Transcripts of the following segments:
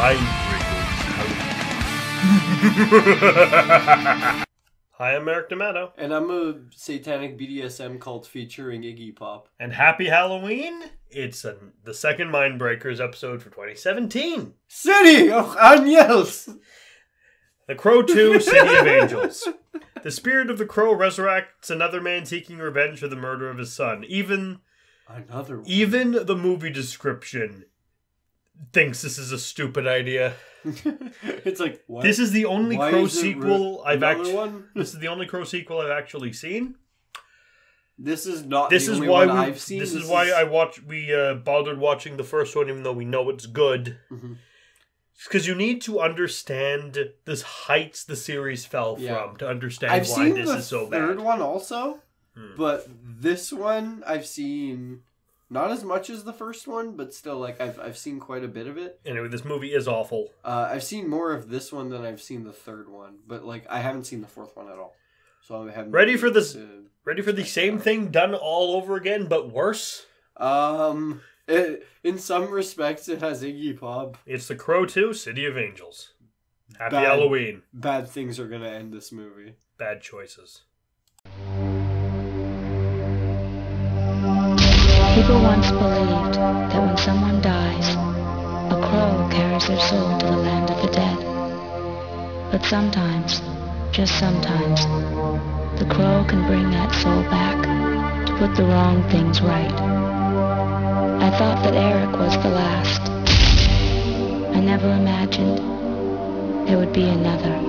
Mindbreakers. Hi, I'm Eric D'Amato. And I'm a satanic BDSM cult featuring Iggy Pop. And happy Halloween! It's the second Mindbreakers episode for 2017. City of Angels! The Crow 2, City of Angels. The spirit of the crow resurrects another man seeking revenge for the murder of his son. Even the movie description thinks this is a stupid idea. It's like, what? This is the only Crow sequel I've actually. This is the only Crow sequel I've actually seen. This is not the only one I've seen. This is why we bothered watching the first one, even though we know it's good. Mm-hmm. Because you need to understand the heights the series fell from to understand why this is so bad. I've seen the third one also, but this one I've seen. Not as much as the first one, but still, like, I've seen quite a bit of it. Anyway, this movie is awful. I've seen more of this one than I've seen the third one, but, like, I haven't seen the fourth one at all. So I haven't ready for the same thing done all over again, but worse? In some respects, it has Iggy Pop. It's The Crow 2, City of Angels. Happy Halloween. Bad things are gonna end this movie. Bad choices. People once believed that when someone dies, a crow carries their soul to the land of the dead. But sometimes, just sometimes, the crow can bring that soul back to put the wrong things right. I thought that Eric was the last. I never imagined there would be another.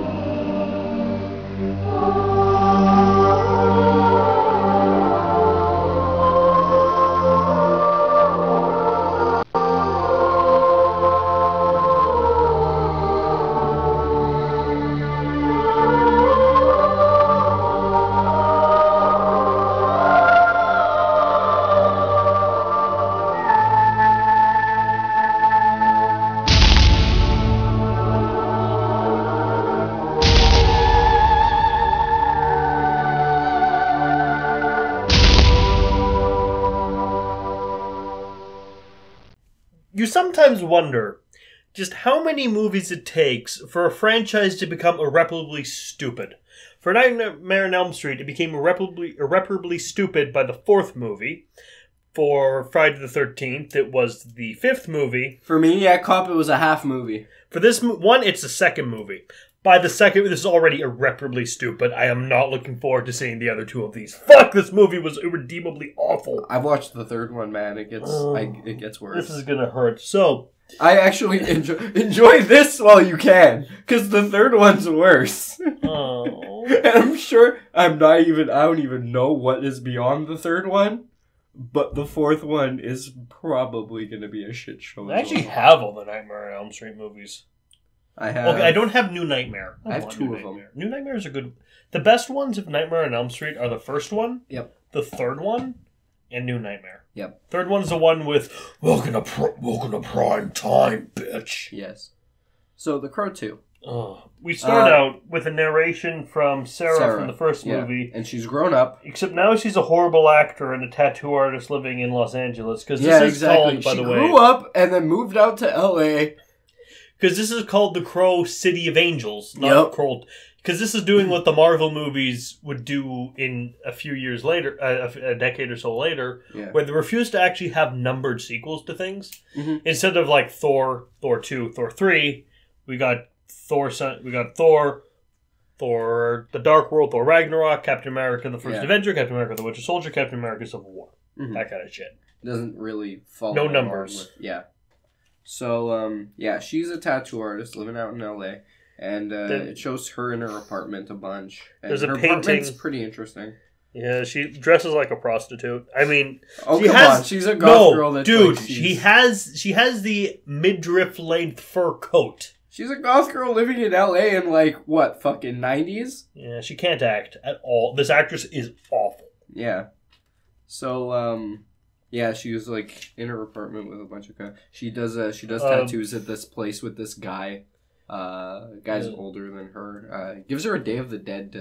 You sometimes wonder just how many movies it takes for a franchise to become irreparably stupid. For Nightmare on Elm Street, it became irreparably stupid by the fourth movie. For Friday the 13th, it was the fifth movie. For Maniac Cop, it was a half movie. For this one, it's the second movie. By the second, this is already irreparably stupid. I am not looking forward to seeing the other two of these. Fuck, this movie was irredeemably awful. I've watched the third one, man. It gets worse. This is gonna hurt. So, I actually enjoy this while you can, because the third one's worse. Oh. And I'm sure I don't even know what is beyond the third one, but the fourth one is probably gonna be a shit show. I actually have all the Nightmare on Elm Street movies. I have. Okay, I don't have New Nightmare. I have two of them. New Nightmares are good. The best ones of Nightmare on Elm Street are the first one, the third one, and New Nightmare. Yep. Third one's the one with welcome to prime time, bitch. Yes. So The Crow 2. We start out with a narration from Sarah from the first movie, and she's grown up. Except now she's a horrible actor and a tattoo artist living in Los Angeles. Because this is called, by the way, she grew up and then moved out to L.A. Because this is called The Crow City of Angels, not Crow. Because this is doing what the Marvel movies would do in a few years later, a decade or so later, where they refuse to actually have numbered sequels to things. Mm-hmm. Instead of like Thor, Thor 2, Thor 3, we got Thor, Thor The Dark World, Thor Ragnarok, Captain America The First Avenger, Captain America The Winter Soldier, Captain America Civil War. Mm-hmm. That kind of shit. Doesn't really follow. No numbers. So, she's a tattoo artist living out in L.A., and it shows her in her apartment a bunch. And there's a her painting. Apartment's pretty interesting. Yeah, she dresses like a prostitute. I mean, she's a goth girl. That she has the midriff length fur coat. She's a goth girl living in L.A. in fucking 90s? Yeah, she can't act at all. This actress is awful. Yeah. So, she was in her apartment with a bunch of guys. She does tattoos at this place with this guy. Guy's older than her. Gives her a Day of the Dead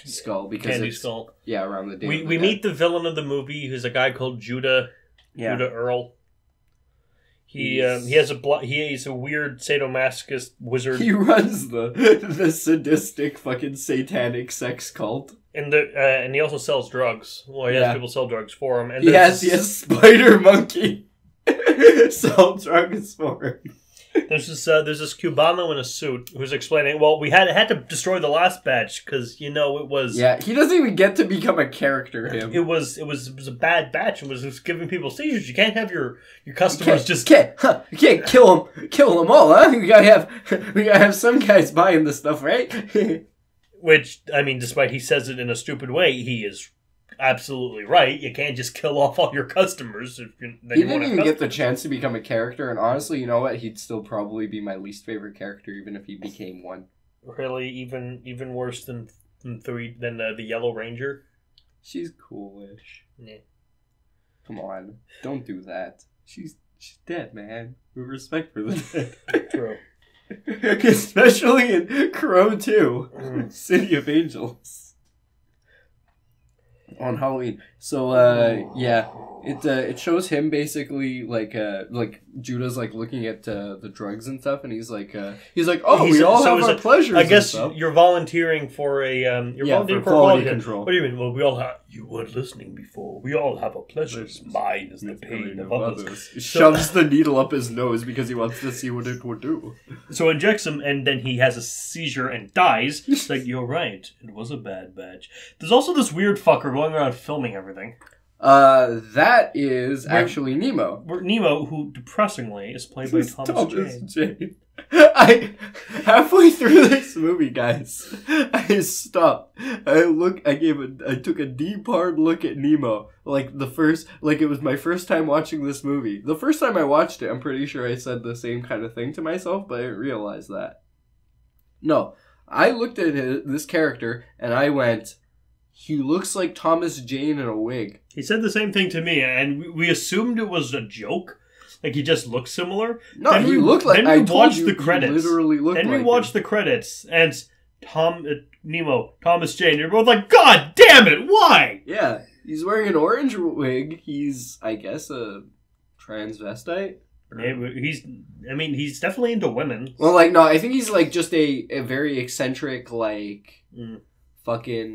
skull because Candy skull. Yeah, around the Day. We meet the villain of the movie, who's a guy called Judah. Judah Earl. He's a weird sadomasochist wizard. He runs the sadistic fucking satanic sex cult. And he also sells drugs. Well, he has people sell drugs for him. And he has Spider Monkey sell drugs for him. There's this Cubano in a suit who's explaining, well, we had to destroy the last batch because, it was... Yeah, he doesn't even get to become a character, him. It was a bad batch. It was giving people seizures. You can't have your customers you can't kill them all, huh? We gotta have some guys buying this stuff, right? Which, despite he says it in a stupid way, he is absolutely right. You can't just kill off all your customers. He didn't even get the chance to become a character, and honestly, you know what? He'd still probably be my least favorite character, even if he became one. Really, even worse than the Yellow Ranger. She's coolish. Yeah. Come on, don't do that. She's dead, man. With respect for the dead. True. Especially in Crow 2, City of Angels. On Halloween. So, it shows him basically, like Judah's, looking at the drugs and stuff, and he's like, we all have our pleasures. I guess you're volunteering for for quality control. What do you mean? Well, we all have... You weren't listening before. We all have a pleasure. Mine is the pain of others. Shoves the needle up his nose because he wants to see what it would do. So injects him, and then he has a seizure and dies. It's like, you're right. It was a bad batch. There's also this weird fucker going around filming everything. That is actually Nemo. Nemo, who depressingly is played by Thomas Jane. Halfway through this movie, guys, I stopped. I took a deep hard look at Nemo. It was my first time watching this movie. The first time I watched it, I'm pretty sure I said the same kind of thing to myself, but I didn't realize that. No, I looked at this character and I went, he looks like Thomas Jane in a wig. He said the same thing to me, and we assumed it was a joke. Like, he just looked similar. No, he looked like... Then we watched the credits. Literally looked like Then we watched the credits, and Nemo, Thomas Jane, you're both like, God damn it, why? Yeah, he's wearing an orange wig. He's, I guess, a transvestite. He's definitely into women. Well, no, I think he's, just a very eccentric, fucking,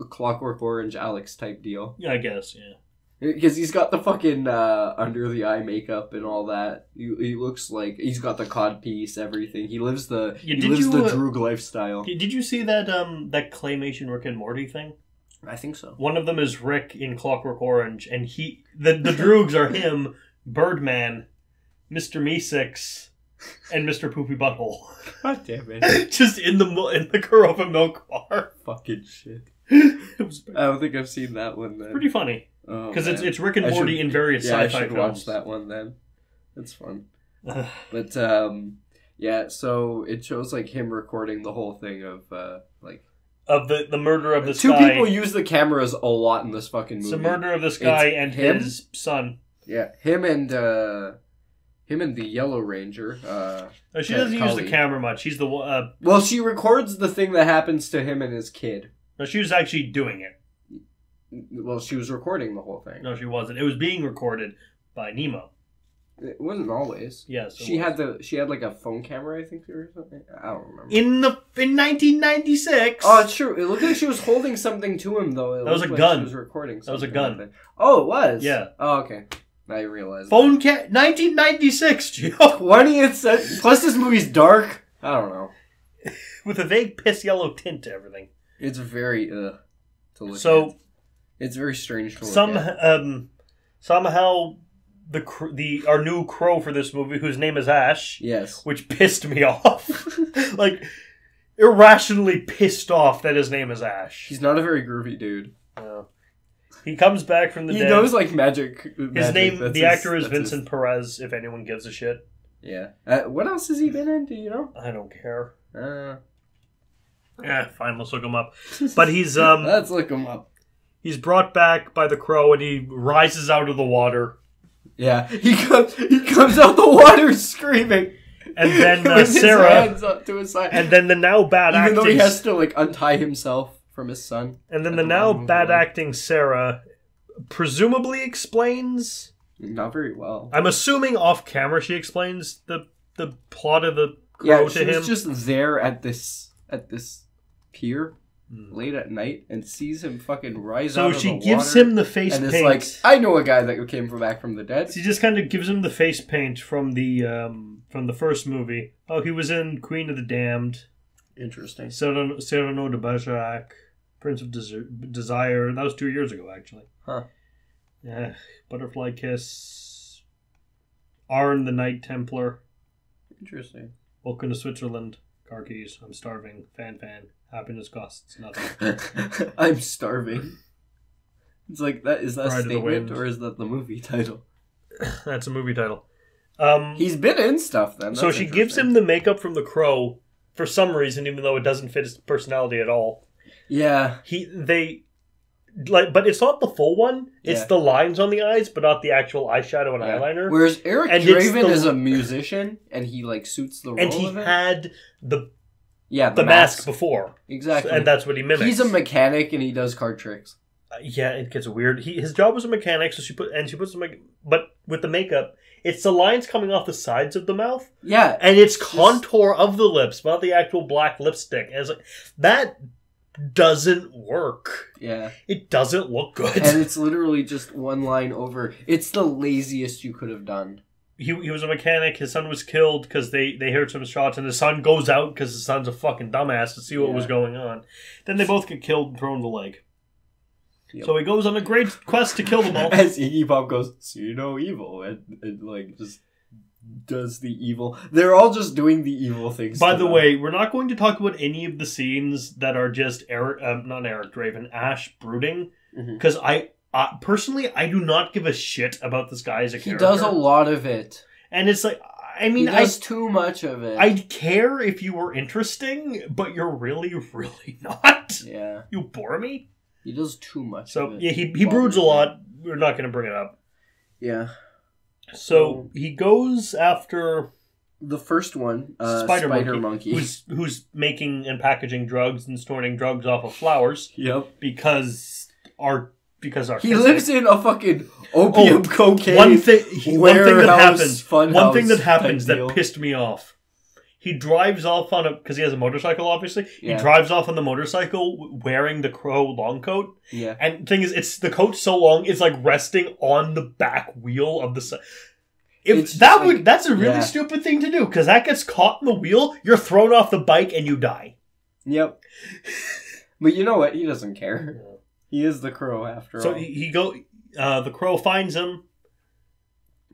Clockwork Orange Alex type deal. Yeah, I guess, yeah. Because he's got the fucking under the eye makeup and all that. He looks like he's got the codpiece, everything. He lives the Droog lifestyle. Did you see that that claymation Rick and Morty thing? I think so. One of them is Rick in Clockwork Orange, and the Droogs are him, Birdman, Mr. Meeseeks, and Mr. Poopy Butthole. God damn it! Just in the Kurova milk bar. Fucking shit. I don't think I've seen that one. Then. Pretty funny. Because it's Rick and Morty in various sci-fi films. I should watch that one then. It's fun. But, so it shows, him recording the whole thing of, of the murder of this guy. Two people use the cameras a lot in this fucking movie. It's the murder of this guy and his son. Yeah, him and the Yellow Ranger. She doesn't use the camera much. She's the one... well, she records the thing that happens to him and his kid. No, she was actually doing it. Well, she was recording the whole thing. No, she wasn't. It was being recorded by Nemo. It wasn't always. Yes, she had a phone camera, I think, or something. I don't remember. In 1996. Oh, it's true. It looked like she was holding something to him, though. That was a gun. She was recording something. That was a gun. Oh, it was. Yeah. Oh, okay. I realized. 1996, Joe. 20th century. Plus, this movie's dark. I don't know. With a vague piss yellow tint to everything. It's very to look at. It's very strange to look at. Somehow, our new crow for this movie, whose name is Ash, yes, which pissed me off, irrationally pissed off that his name is Ash. He's not a very groovy dude. No. He comes back from the dead. He knows magic. His name, the actor is Vincent Perez. If anyone gives a shit. Yeah. What else has he been in? Do you know? I don't care. Fine. Let's look him up. But he's let's look him up. He's brought back by the crow, and he rises out of the water. Yeah, he comes out the water screaming. And then with Sarah, his hands up to his side. And then the now bad acting, even though he has to untie himself from his son. And then the now bad acting Sarah presumably explains Not very well. I'm assuming off camera she explains the plot of the Crow to him. Yeah, she was just there at this pier late at night and sees him fucking rise out of the water. So she gives him the face paint. And it's like, I know a guy that came back from the dead. She just kind of gives him the face paint from the first movie. Oh, he was in Queen of the Damned. Interesting. Cyrano de Bergerac, Prince of Desire. That was 2 years ago, actually. Huh. Yeah. Butterfly Kiss. Arn the Knight Templar. Interesting. Welcome to Switzerland. Car keys. I'm starving. Fan. Happiness costs nothing. I'm starving. It's like that. Is that a statement or is that the movie title? That's a movie title. He's been in stuff then. So she gives him the makeup from the Crow for some reason, even though it doesn't fit his personality at all. Yeah. But it's not the full one. It's the lines on the eyes, but not the actual eyeshadow and eyeliner. Whereas Eric Draven is a musician, and he suits the role. And he had the the mask before, exactly, and that's what he mimics. He's a mechanic, and he does card tricks. Yeah, it gets weird. His job was a mechanic, so she puts some, but with the makeup, it's the lines coming off the sides of the mouth. Yeah, and it's contour of the lips, not the actual black lipstick. And it's like that doesn't work. Yeah. It doesn't look good. And it's literally just one line over. It's the laziest you could have done. He was a mechanic. His son was killed because they heard some shots, and his son goes out because his son's a fucking dumbass to see what was going on. Then they both get killed and thrown in the lake. Yep. So he goes on a great quest to kill them all. As Iggy Pop goes, see no evil, and just does the evil. They're all just doing the evil things. By the way, we're not going to talk about any of the scenes that are just not Eric Draven, Ash brooding, because personally, I do not give a shit about this guy as a character. He does a lot of it. And it's like, I mean, he does too much of it. I'd care if you were interesting, but you're really, really not. Yeah. You bore me. He does too much of it. So, yeah, he broods a lot. We're not going to bring it up. Yeah. So, he goes after the first one, Spider Monkey. Who's making and packaging drugs and storing drugs off of flowers. Yep. Because he lives in a fucking opium cocaine one thing that happens that pissed me off. He drives off because he has a motorcycle, obviously. Yeah. He drives off on the motorcycle wearing the Crow long coat. Yeah. And the thing is, the coat's so long, it's like resting on the back wheel of the... That's a really stupid thing to do, because that gets caught in the wheel, you're thrown off the bike, and you die. Yep. But you know what? He doesn't care. He is the Crow after all. So the Crow finds him.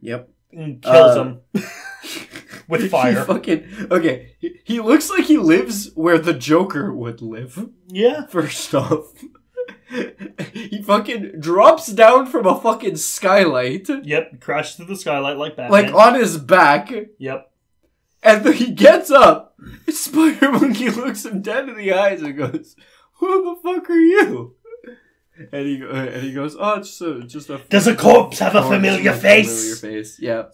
Yep. And kills him. With fire. He looks like he lives where the Joker would live. Yeah. First off. He fucking drops down from a fucking skylight. Yep, crashes through the skylight like Batman. Like on his back. Yep. And then he gets up. Spider Monkey looks him dead in the eyes and goes, "Who the fuck are you?" And he goes, "Oh, it's just a." Does a corpse have a familiar face? Yeah.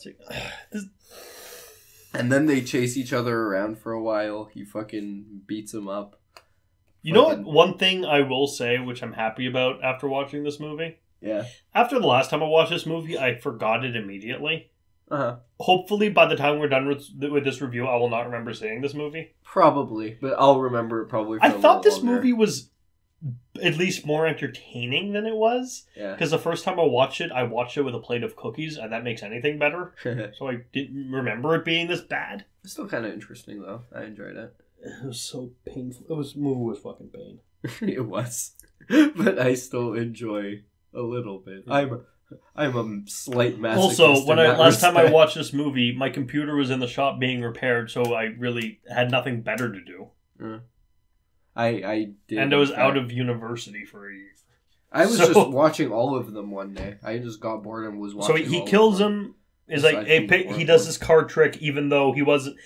And then they chase each other around for a while. He fucking beats him up. You know what? One thing I will say, which I'm happy about after watching this movie? Yeah. After the last time I watched this movie, I forgot it immediately. Uh-huh. Hopefully, by the time we're done with this review, I will not remember seeing this movie. Probably, but I'll remember it probably for I thought this movie was at least more entertaining than it was. Yeah. Because the first time I watched it with a plate of cookies, and that makes anything better. So I didn't remember it being this bad. It's still kind of interesting, though. I enjoyed it. It was so painful. Movie was fucking pain. It was. But I still enjoy a little bit. I'm a slight masochist. Also, last time I watched this movie, my computer was in the shop being repaired, so I really had nothing better to do. I did. And I was out of university for a year. I was just watching all of them one day. I just got bored and was watching. So he kills him. Is like he does this card trick, even though he wasn't.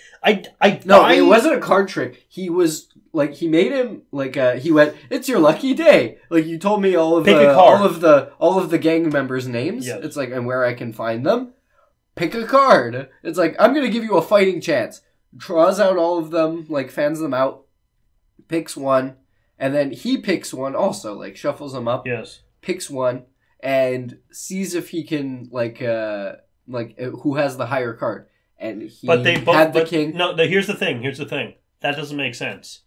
No, it wasn't a card trick. He was like he made him like he went. It's your lucky day. Like you told me all of the gang members' names. Yes. It's like and where I can find them. Pick a card. It's like I'm gonna give you a fighting chance. Draws out all of them, like fans them out. Picks one, and then he picks one also. Like shuffles them up. Yes. Picks one. and sees if he can who has the higher card. And he the king. No, here's the thing. That doesn't make sense.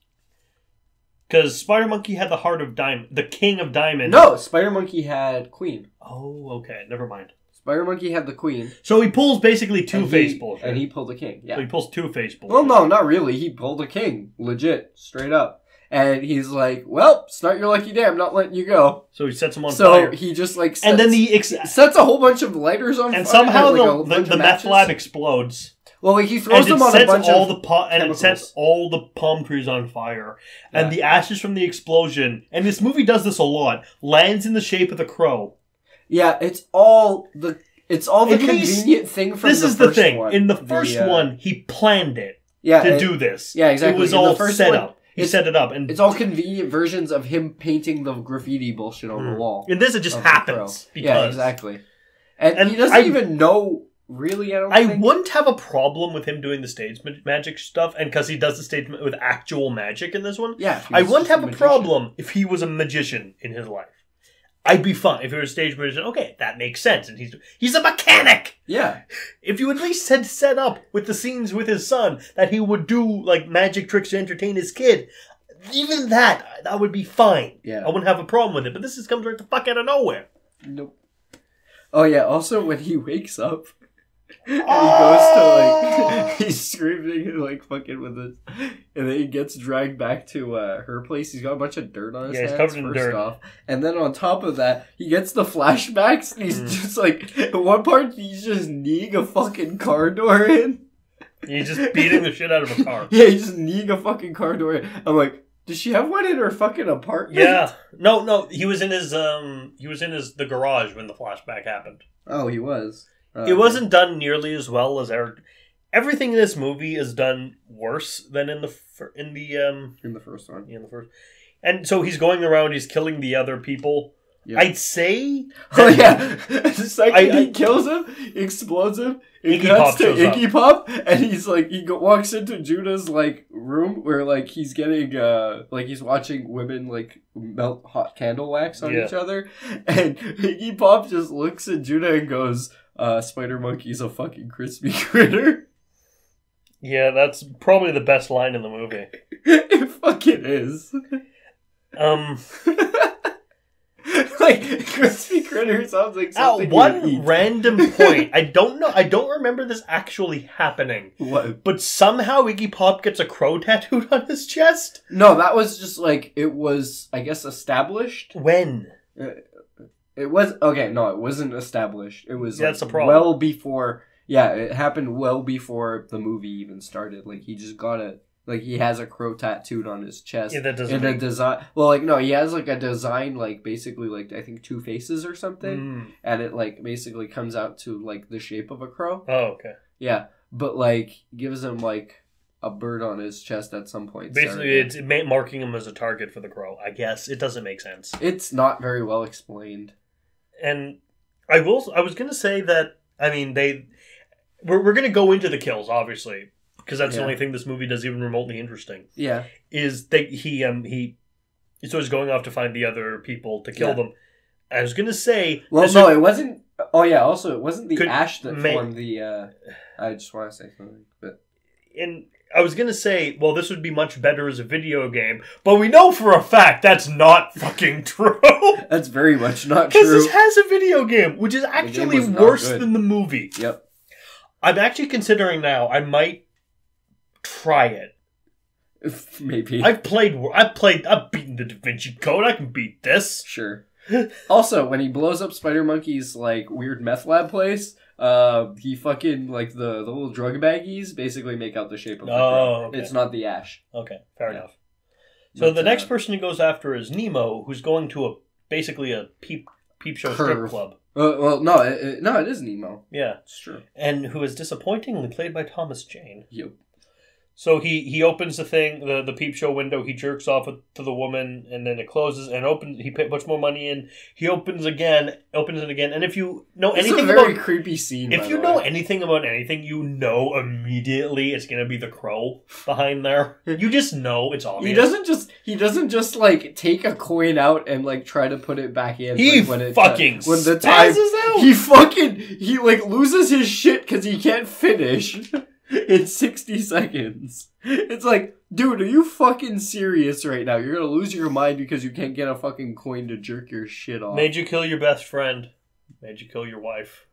Because Spider Monkey had the heart of diamond, the king of diamond. No, Spider Monkey had queen. Oh, okay. Never mind. Spider Monkey had the queen. So he pulls basically Two-Face bullshit. And he pulled the king, yeah. So he pulls Two-Face bullshit. Well, no, not really. He pulled a king. Legit. Straight up. And he's like, well, start your lucky day. I'm not letting you go. So he sets him on So fire. he just sets, and then sets a whole bunch of lighters on fire. And somehow the meth lab explodes. Well, he throws them on a bunch and it sets all the palm trees on fire. And the ashes from the explosion, and this movie does this a lot, lands in the shape of the crow. Yeah, it's all the convenient thing from the first one. This is the thing. In the first one, he planned it to do this. Yeah, exactly. It was all set up. He set it up. And it's all convenient versions of him painting the graffiti bullshit on the wall. In this, it just happens. Yeah, exactly. And he doesn't even know... Really, I think. Wouldn't have a problem with him doing the stage magic stuff, and because he does the stage with actual magic in this one. Yeah, I wouldn't have a problem if he was a magician in his life. I'd be fine if he was a stage magician. Okay, that makes sense, and he's a mechanic. Yeah, if you at least had set up with the scenes with his son that he would do like magic tricks to entertain his kid, even that would be fine. Yeah, I wouldn't have a problem with it. But this comes right the fuck out of nowhere. Nope. Oh yeah. Also, when he wakes up. And he goes to he's screaming fucking with this, and then he gets dragged back to her place. He's got a bunch of dirt on his hands. He's covered in dirt. Off. And then on top of that, he gets the flashbacks. And he's just at one part he's just kneeing a fucking car door in. He's just beating the shit out of a car. Yeah, he's just kneeing a fucking car door in. I'm like, does she have one in her fucking apartment? Yeah. No. He was in the garage when the flashback happened. Oh, he was. It wasn't done nearly as well as everything in this movie is done worse than in the first one. Yeah, in the first. And so he's going around, he's killing the other people. Yep. I'd say. The second he kills him, he explodes him. It cuts to Iggy Pop, and he's he walks into Judah's room where he's getting he's watching women melt hot candle wax on each other, and Iggy Pop just looks at Judah and goes, Spider Monkey's a fucking crispy critter. Yeah, that's probably the best line in the movie. It fucking is. Crispy critter sounds like something. At one random point, I don't remember this actually happening. What? But somehow Iggy Pop gets a crow tattooed on his chest? No, that was just it was, I guess, established. When? It was okay. No, it wasn't established. It was that's the problem. Well before. Yeah, it happened well before the movie even started. He just got it. He has a crow tattooed on his chest. Yeah, that doesn't. A design. Well, no, he has a design. Basically, I think 2 faces or something, and it basically comes out to the shape of a crow. Oh, okay. Yeah, but gives him a bird on his chest at some point. Basically, it's marking him as a target for the crow. I guess it doesn't make sense. It's not very well explained. And I was going to say that, we're going to go into the kills, obviously, because that's the only thing this movie does even remotely interesting. Yeah. Is that so he's going off to find the other people to kill them. I was going to say... Well, no, it wasn't... Oh, yeah, also, it wasn't the ash that formed the... I just want to say something, but... And I was going to say, well, this would be much better as a video game, but we know for a fact that's not fucking true. That's very much not true. Because this has a video game, which is actually worse than the movie. Yep. I'm actually considering now, I might try it. Maybe. I've beaten the Da Vinci Code, I can beat this. Sure. Also, when he blows up Spider Monkey's weird meth lab place, he fucking the little drug baggies basically make out the shape of the crow. Okay. It's not the ash. Okay, fair enough. So the next person he goes after is Nemo, who's going to basically a peep show strip club. Well, no, it is Nemo. Yeah, it's true. And who is disappointingly played by Thomas Jane. Yep. So he opens the thing, the peep show window. He jerks off to the woman, and then it closes and opens. He puts more money in. He opens it again. And if you know anything about, it's a very creepy scene. If you know anything about anything, you know immediately it's gonna be the crow behind there. You just know, it's obvious. He doesn't just like take a coin out and like try to put it back in. He like, when the time out. He like loses his shit because he can't finish. In 60 seconds. It's like, dude, are you fucking serious right now? You're gonna lose your mind because you can't get a fucking coin to jerk your shit off. Made you kill your best friend. Made you kill your wife.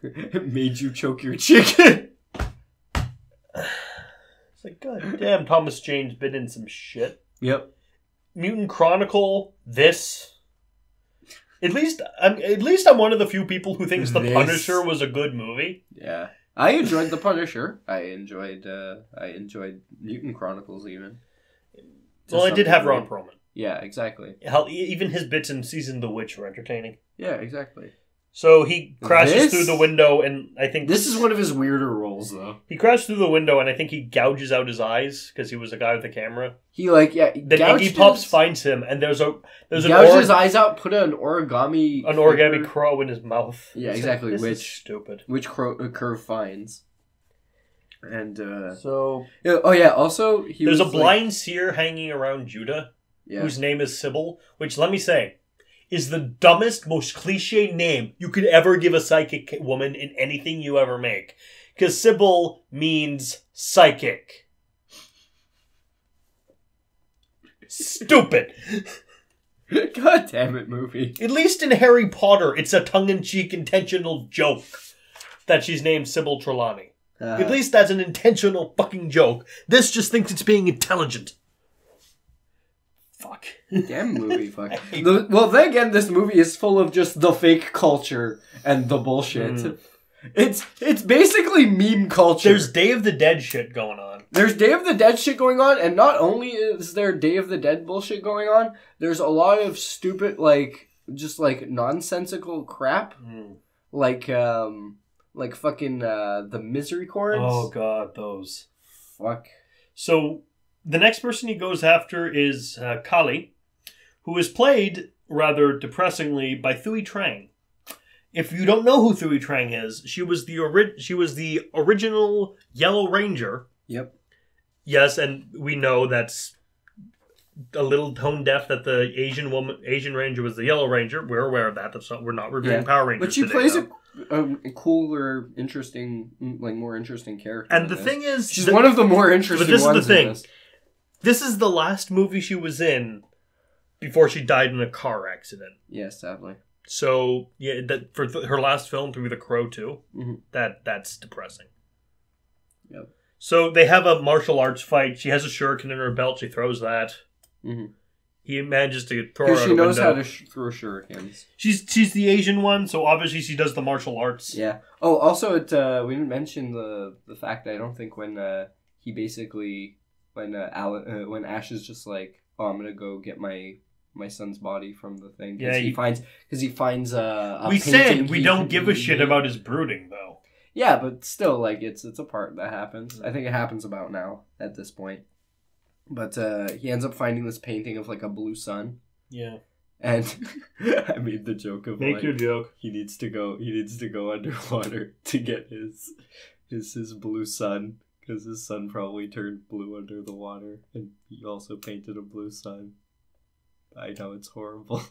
Made you choke your chicken. It's like, god damn, Thomas Jane's been in some shit. Yep. Mutant Chronicle, this. At least I'm one of the few people who thinks The Punisher was a good movie. Yeah. I enjoyed The Punisher. I enjoyed Mutant Chronicles even. Well, it did have Ron Perlman. Yeah, exactly. Hell, even his bits in Season of the Witch were entertaining. Yeah, exactly. So he crashes through the window, and I think... This is one of his weirder roles, though. He crashed through the window, and I think he gouges out his eyes, because he was a guy with a camera. He, like, yeah... Then Iggy Pop finds him, and there's gouged his eyes out, put an origami... An origami crow in his mouth. Yeah, exactly, this is stupid. Which curve finds. And, So... Yeah, oh, yeah, also... There's a blind seer hanging around Judah, whose name is Sybil, which, let me say... is the dumbest, most cliche name you could ever give a psychic woman in anything you ever make. Because Sybil means psychic. Stupid. God damn it, movie. At least in Harry Potter, it's a tongue-in-cheek intentional joke that she's named Sybil Trelawney. At least that's an intentional fucking joke. This just thinks it's being intelligent. Fuck. Damn movie, fuck. Well, then again, this movie is full of just the fake culture and the bullshit. It's basically meme culture. There's Day of the Dead shit going on. There's Day of the Dead shit going on, and not only is there Day of the Dead bullshit going on, there's a lot of stupid, like, just, like, nonsensical crap. Like fucking, the misery chords. Oh, God, those. Fuck. So... the next person he goes after is Kali, who is played, rather depressingly, by Thuy Trang. If you don't know who Thuy Trang is, she was the original Yellow Ranger. Yep. Yes, and we know that's a little tone deaf that the Asian Ranger was the Yellow Ranger. We're aware of that. We're not reviewing Power Rangers. But she today, plays a cooler, interesting, like more interesting character. And the thing is, she's one of the more interesting. But this is the thing. This is the last movie she was in before she died in a car accident. Yes, sadly. So, yeah, for her last film, to be The Crow 2, that's depressing. Yep. So, they have a martial arts fight. She has a shuriken in her belt. She throws that. He manages to throw her out a window. Because she knows how to throw shurikens. She's the Asian one, so obviously she does the martial arts. Yeah. Oh, also, we didn't mention the fact that I don't think when he basically... when Ash is just like, oh, I'm gonna go get my son's body from the thing. Yeah, he finds a we painting. said we don't give a shit about his brooding, though. Yeah, but still, like, it's a part that happens. I think it happens about now at this point. But he ends up finding this painting of like a blue sun. Yeah. And I made the joke of make your joke. He needs to go underwater to get his blue sun. Because his sun probably turned blue under the water, and he also painted a blue sun. I know it's horrible.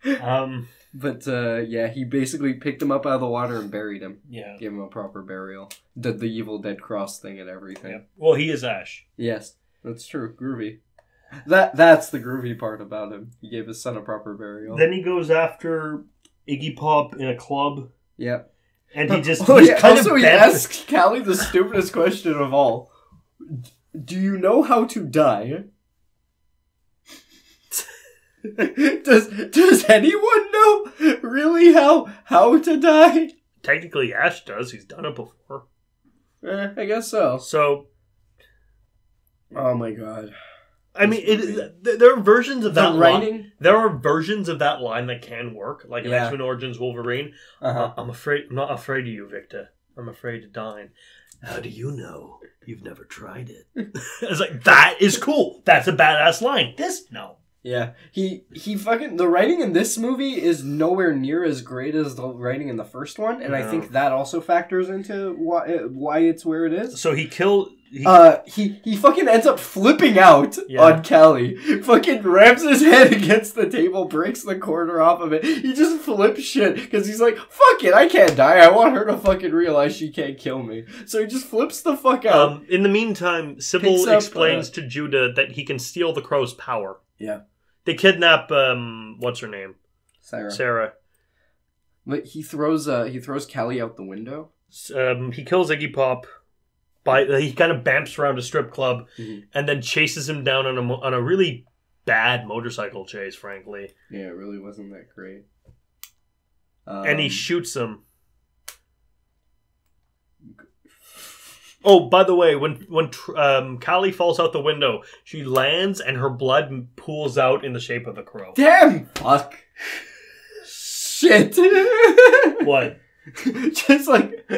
But yeah, he basically picked him up out of the water and buried him. Yeah. Gave him a proper burial. Did the Evil Dead cross thing and everything. Yeah. Well, he is Ash. Yes, that's true. Groovy. That's the groovy part about him. He gave his son a proper burial. Then he goes after Iggy Pop in a club. Yeah. And he just... he asks Callie the stupidest question of all. Do you know how to die? Does anyone know really how to die? Technically, Ash does. He's done it before. I guess so. So... oh my god. I mean, there are versions of that writing. Line. There are versions of that line that can work, like in X-Men Origins Wolverine. I'm not afraid of you, Victor. I'm afraid to die. How do you know? You've never tried it. I was like, that is cool. That's a badass line. This, no. Yeah. He fucking... The writing in this movie is nowhere near as great as the writing in the first one, and I think that also factors into why it's where it is. So he killed... He fucking ends up flipping out on Callie. Fucking rams his head against the table, breaks the corner off of it. He just flips shit because he's like, fuck it, I can't die. I want her to fucking realize she can't kill me. So he just flips the fuck out. In the meantime, Sybil explains to Judah that he can steal the crow's power. Yeah. They kidnap, what's her name? Sarah. But he throws Callie out the window. He kills Iggy Pop. He kind of bamps around a strip club and then chases him down on a really bad motorcycle chase, frankly. Yeah, it really wasn't that great. And he shoots him. Oh, by the way, when Callie falls out the window, she lands and her blood pools out in the shape of a crow. Damn! Fuck. Shit. What? Just like,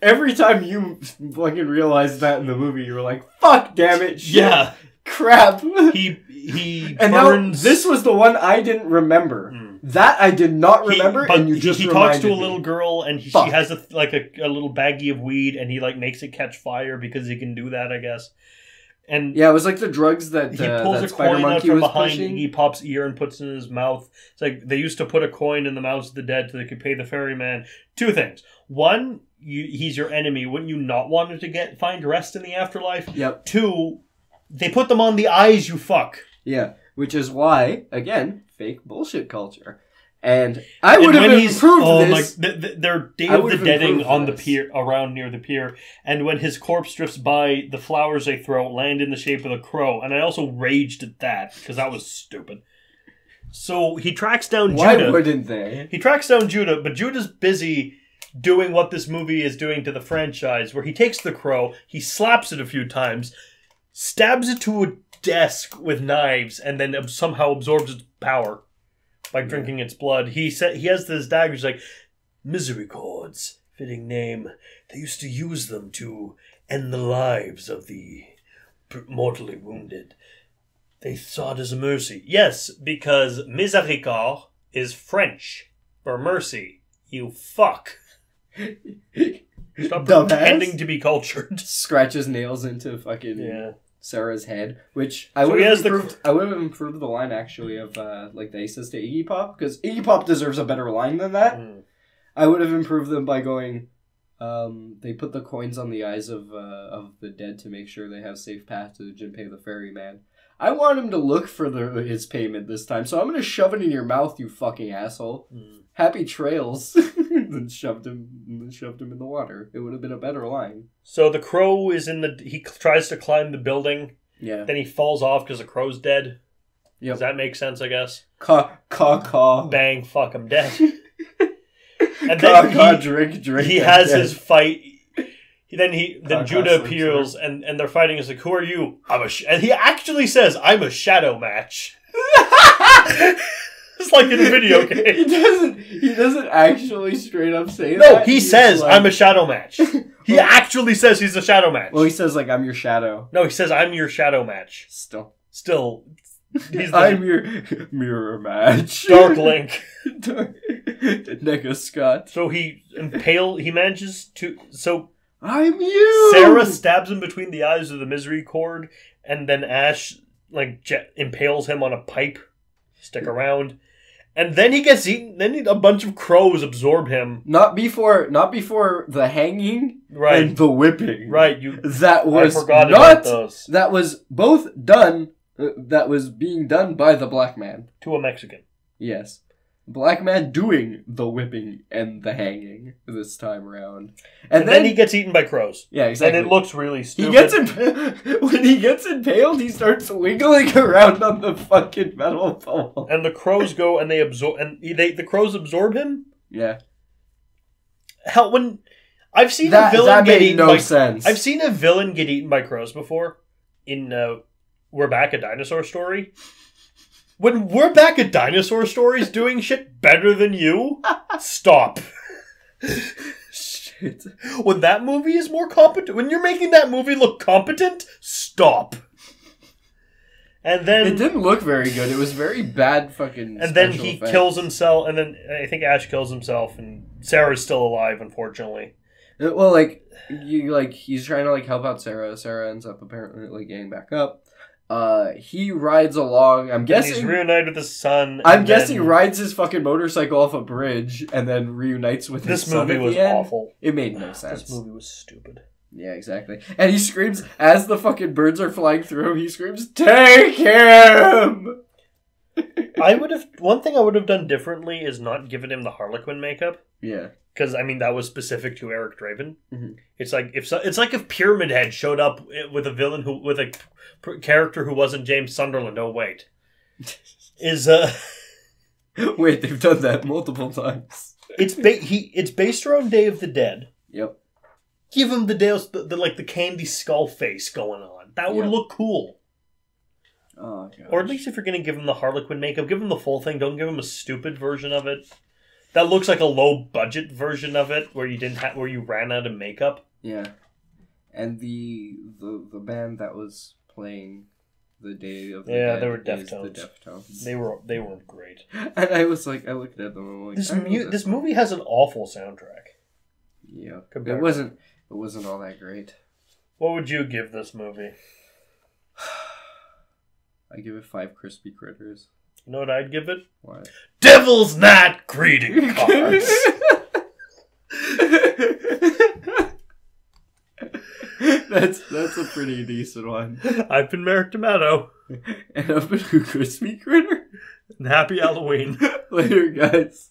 every time you fucking realized that in the movie, you were like, fuck, damn it, shit. Yeah. Crap. He and burns... Now, this was the one I didn't remember. That I did not remember, and you just reminded me. He talks to a little girl, and she has a little baggie of weed, and he makes it catch fire because he can do that, I guess. And yeah, it was like the drugs that he pulls a coin out from behind Iggy Pop's ear and puts it in his mouth. It's like they used to put a coin in the mouths of the dead so they could pay the ferryman. Two things: one, he's your enemy. Wouldn't you not want him to find rest in the afterlife? Yep. Two, they put them on the eyes. You fuck. Yeah, which is why, again, fake bullshit culture. And I would have improved this. They're Day of the Deading on the pier, around near the pier, and when his corpse drifts by, the flowers they throw land in the shape of a crow. And I also raged at that because that was stupid. So he tracks down Judah. Why wouldn't they? He tracks down Judah, but Judah's busy doing what this movie is doing to the franchise, where he takes the crow, he slaps it a few times, stabs it to a desk with knives, and then somehow absorbs its power by drinking its blood. He has this dagger. He's like, misericords, fitting name. They used to use them to end the lives of the mortally wounded. They saw it as a mercy. Yes, because miséricorde is French for mercy. You fuck. Stop pretending to be cultured. Scratches nails into fucking Sarah's head, which I would have improved the line actually of like they says to Iggy Pop, because Iggy Pop deserves a better line than that. I would have improved them by going, they put the coins on the eyes of the dead to make sure they have safe passage and pay the ferryman. I want him to look for his payment this time, so I'm gonna shove it in your mouth, you fucking asshole. Happy trails. Then shoved him in the water. It would have been a better line. So the crow is he tries to climb the building. Yeah. Then he falls off because the crow's dead. Yep. Does that make sense, I guess? Caw. Bang, fuck, I'm dead. And then drink. He has his fight. Then Judah appears and they're fighting. He's like, who are you? And he actually says, I'm a shadow match. It's like in a video game. He doesn't actually straight up say that. No, he says, like, I'm a shadow match. He actually says he's a shadow match. Well, he says, like, I'm your shadow. No, he says, I'm your shadow match. Still. I'm your mirror match. Dark Link. Neka Scott. So he manages to... So... I'm you! Sarah stabs him between the eyes with the misericord, and then Ash, impales him on a pipe. Stick around. And then he gets eaten. Then a bunch of crows absorb him. Not before the hanging and the whipping. Right. I forgot about those. That was both done. That was being done by the black man. To a Mexican. Yes. Black man doing the whipping and the hanging this time around. And then he gets eaten by crows. Yeah, exactly. And it looks really stupid. When he gets impaled, he starts wiggling around on the fucking metal pole. And the crows go and they absorb... And the crows absorb him? Yeah. Hell, when... I've seen a villain get eaten by... sense. I've seen a villain get eaten by crows before. In We're Back, a Dinosaur Story. When We're Back at Dinosaur Stories doing shit better than you, stop. shit. When that movie is more competent, when you're making that movie look competent, stop. And then it didn't look very good. It was very bad fucking. And then he kills himself, and then I think Ash kills himself, and Sarah's still alive, unfortunately. Well, he's trying to help out Sarah. Sarah ends up apparently getting back up. He rides along. I'm guessing he's reunited with his son. I'm guessing rides his fucking motorcycle off a bridge and then reunites with his son. This movie was awful. It made no sense. This movie was stupid. Yeah, exactly. And he screams as the fucking birds are flying through him. He screams, "Take him!" One thing I would have done differently is not given him the Harlequin makeup. Yeah. Because that was specific to Eric Draven. Mm-hmm. It's like if Pyramid Head showed up with a villain with a character who wasn't James Sunderland. Oh wait, wait, they've done that multiple times. It's based around Day of the Dead. Yep. Give him the candy skull face going on. That would look cool. Oh god. Or at least if you're gonna give him the Harlequin makeup, give him the full thing. Don't give him a stupid version of it. That looks like a low budget version of it, where you ran out of makeup. Yeah, and the band that was playing the Day of the Dead, they were Deftones. The Deftones. They weren't great. And I looked at them and I'm like, this movie has an awful soundtrack. Yeah, it wasn't all that great. What would you give this movie? I give it 5 crispy critters. You know what I'd give it? What? Devil's Knot greeting cards. That's a pretty decent one. I've been Merrick D'Amato. And I've been a crispy critter. And happy Halloween. Later, guys.